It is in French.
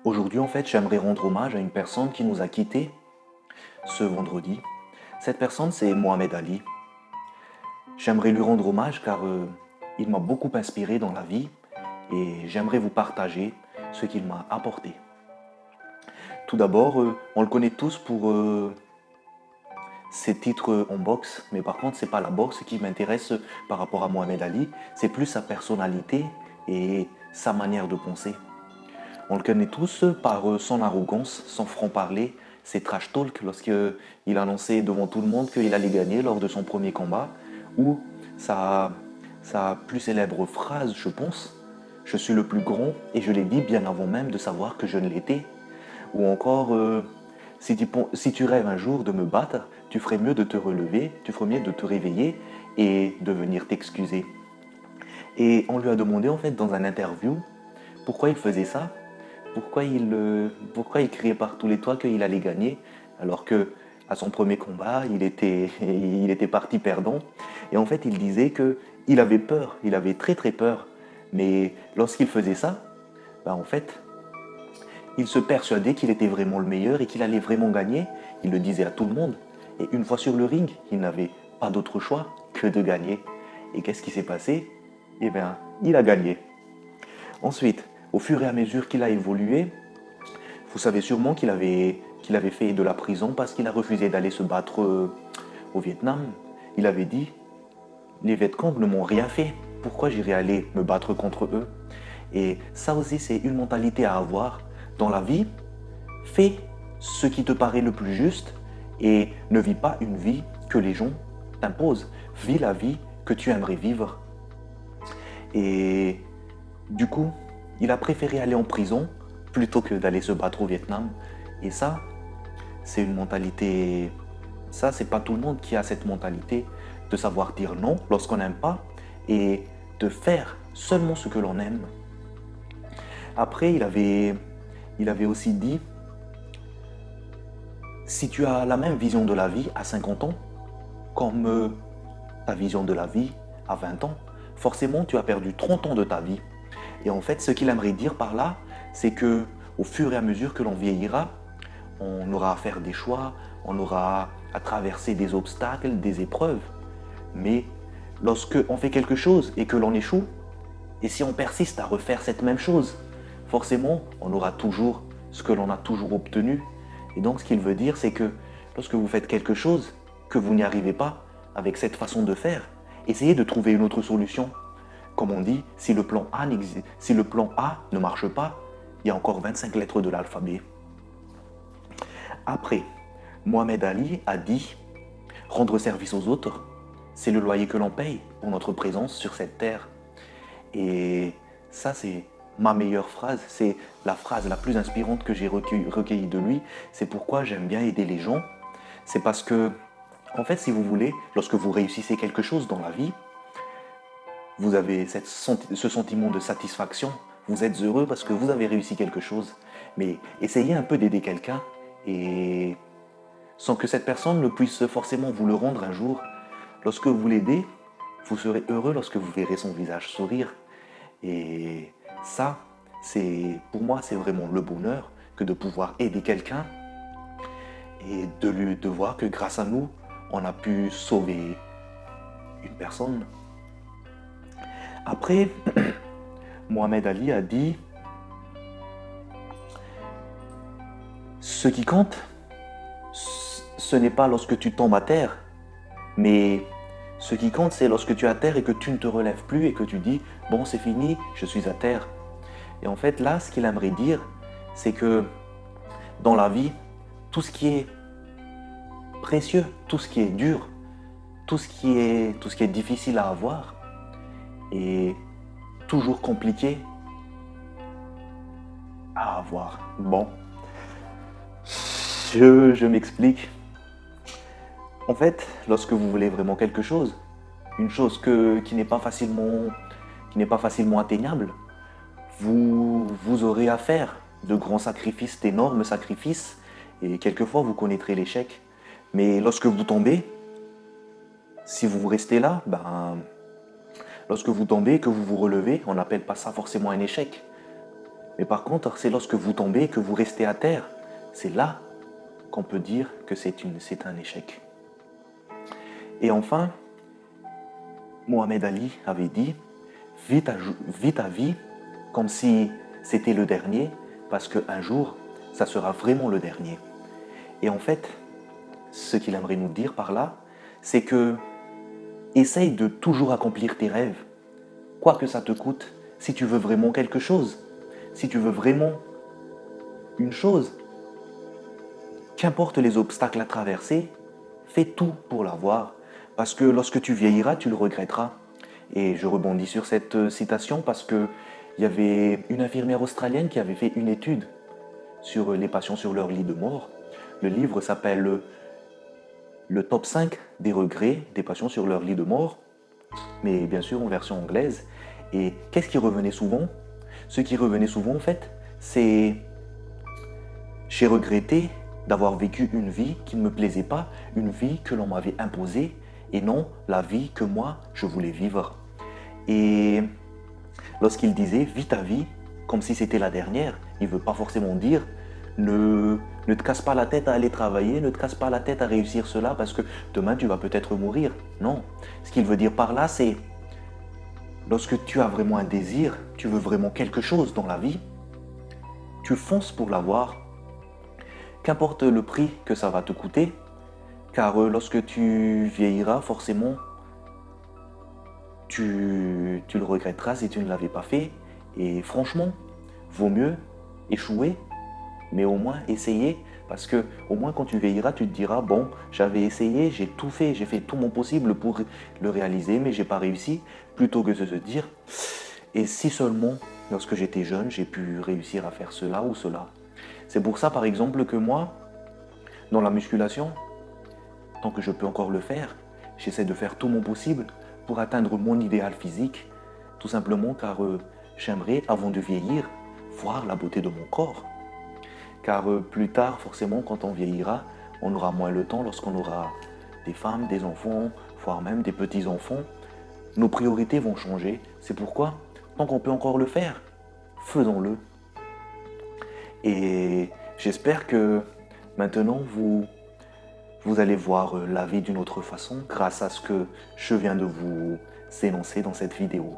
Aujourd'hui, en fait, j'aimerais rendre hommage à une personne qui nous a quittés ce vendredi. Cette personne, c'est Mohamed Ali. J'aimerais lui rendre hommage car il m'a beaucoup inspiré dans la vie et j'aimerais vous partager ce qu'il m'a apporté. Tout d'abord, on le connaît tous pour ses titres en boxe, mais par contre, c'est pas la boxe qui m'intéresse par rapport à Mohamed Ali, c'est plus sa personnalité et sa manière de penser. On le connaît tous par son arrogance, son franc-parler, ses trash talk lorsqu'il annonçait devant tout le monde qu'il allait gagner lors de son premier combat, ou sa plus célèbre phrase, je pense, je suis le plus grand et je l'ai dit bien avant même de savoir que je ne l'étais. Ou encore, si tu rêves un jour de me battre, tu ferais mieux de te relever, tu ferais mieux de te réveiller et de venir t'excuser. Et on lui a demandé en fait dans un interview pourquoi il faisait ça, pourquoi il criait par tous les toits qu'il allait gagner, alors que à son premier combat, il était parti perdant. Et en fait, il disait que il avait peur, il avait très très peur. Mais lorsqu'il faisait ça, en fait, il se persuadait qu'il était vraiment le meilleur et qu'il allait vraiment gagner. Il le disait à tout le monde. Et une fois sur le ring, il n'avait pas d'autre choix que de gagner. Et qu'est-ce qui s'est passé? Eh bien, il a gagné. Ensuite, au fur et à mesure qu'il a évolué, vous savez sûrement qu'il avait fait de la prison parce qu'il a refusé d'aller se battre au Vietnam. Il avait dit, les Vietcong ne m'ont rien fait. Pourquoi j'irais aller me battre contre eux? Et ça aussi, c'est une mentalité à avoir dans la vie. Fais ce qui te paraît le plus juste et ne vis pas une vie que les gens t'imposent. Vis la vie que tu aimerais vivre. Et du coup, il a préféré aller en prison plutôt que d'aller se battre au Vietnam. Et ça, c'est une mentalité... Ça, c'est pas tout le monde qui a cette mentalité de savoir dire non lorsqu'on n'aime pas et de faire seulement ce que l'on aime. Après, il avait aussi dit, si tu as la même vision de la vie à 50 ans, comme ta vision de la vie à 20 ans, forcément, tu as perdu 30 ans de ta vie. Et en fait, ce qu'il aimerait dire par là, c'est que au fur et à mesure que l'on vieillira, on aura à faire des choix, on aura à traverser des obstacles, des épreuves. Mais lorsque on fait quelque chose et que l'on échoue, et si on persiste à refaire cette même chose, forcément, on aura toujours ce que l'on a toujours obtenu. Et donc, ce qu'il veut dire, c'est que lorsque vous faites quelque chose, que vous n'y arrivez pas avec cette façon de faire, essayez de trouver une autre solution. Comme on dit, si le plan A ne marche pas, il y a encore 25 lettres de l'alphabet. Après, Mohamed Ali a dit « Rendre service aux autres, c'est le loyer que l'on paye pour notre présence sur cette terre. » Et ça, c'est ma meilleure phrase, c'est la phrase la plus inspirante que j'ai recueillie de lui. C'est pourquoi j'aime bien aider les gens. C'est parce que, en fait, si vous voulez, lorsque vous réussissez quelque chose dans la vie, vous avez ce sentiment de satisfaction. Vous êtes heureux parce que vous avez réussi quelque chose. Mais essayez un peu d'aider quelqu'un et sans que cette personne ne puisse forcément vous le rendre un jour. Lorsque vous l'aidez, vous serez heureux lorsque vous verrez son visage sourire. Et ça, pour moi, c'est vraiment le bonheur que de pouvoir aider quelqu'un et de voir que grâce à nous, on a pu sauver une personne. Après, Mohamed Ali a dit « Ce qui compte, ce n'est pas lorsque tu tombes à terre, mais ce qui compte, c'est lorsque tu es à terre et que tu ne te relèves plus et que tu dis « Bon, c'est fini, je suis à terre. » Et en fait, là, ce qu'il aimerait dire, c'est que dans la vie, tout ce qui est précieux, tout ce qui est dur, tout ce qui est difficile à avoir, est toujours compliqué à avoir. Bon, je m'explique. En fait, lorsque vous voulez vraiment quelque chose, une chose qui n'est pas facilement atteignable, vous aurez à faire de grands sacrifices, d'énormes sacrifices, et quelquefois vous connaîtrez l'échec. Mais lorsque vous tombez, si vous restez là, lorsque vous tombez, que vous vous relevez, on n'appelle pas ça forcément un échec. Mais par contre, c'est lorsque vous tombez, que vous restez à terre, c'est là qu'on peut dire que c'est un échec. Et enfin, Mohamed Ali avait dit, vis ta vie comme si c'était le dernier, parce qu'un jour, ça sera vraiment le dernier. Et en fait, ce qu'il aimerait nous dire par là, c'est que essaye de toujours accomplir tes rêves, quoi que ça te coûte, si tu veux vraiment quelque chose, si tu veux vraiment une chose, qu'importe les obstacles à traverser, fais tout pour l'avoir, parce que lorsque tu vieilliras, tu le regretteras. Et je rebondis sur cette citation parce que il y avait une infirmière australienne qui avait fait une étude sur les patients sur leur lit de mort. Le livre s'appelle Le top 5 des regrets des patients sur leur lit de mort, mais bien sûr en version anglaise. Et qu'est-ce qui revenait souvent? Ce qui revenait souvent en fait, c'est j'ai regretté d'avoir vécu une vie qui ne me plaisait pas, une vie que l'on m'avait imposée et non la vie que moi je voulais vivre. Et lorsqu'il disait vis ta vie comme si c'était la dernière, il ne veut pas forcément dire ne te casse pas la tête à aller travailler, ne te casse pas la tête à réussir cela parce que demain tu vas peut-être mourir. Non. Ce qu'il veut dire par là, c'est lorsque tu as vraiment un désir, tu veux vraiment quelque chose dans la vie, tu fonces pour l'avoir. Qu'importe le prix que ça va te coûter, car lorsque tu vieilliras, forcément, tu le regretteras si tu ne l'avais pas fait. Et franchement, vaut mieux échouer, mais au moins essayer, parce que au moins quand tu vieilliras, tu te diras, bon, j'avais essayé, j'ai tout fait, j'ai fait tout mon possible pour le réaliser, mais j'ai pas réussi, plutôt que de se dire, et si seulement, lorsque j'étais jeune, j'ai pu réussir à faire cela ou cela. C'est pour ça, par exemple, que moi, dans la musculation, tant que je peux encore le faire, j'essaie de faire tout mon possible pour atteindre mon idéal physique, tout simplement car j'aimerais, avant de vieillir, voir la beauté de mon corps. Car plus tard, forcément, quand on vieillira, on aura moins le temps lorsqu'on aura des femmes, des enfants, voire même des petits-enfants. Nos priorités vont changer. C'est pourquoi, tant qu'on peut encore le faire, faisons-le. Et j'espère que maintenant, vous allez voir la vie d'une autre façon grâce à ce que je viens de vous énoncer dans cette vidéo.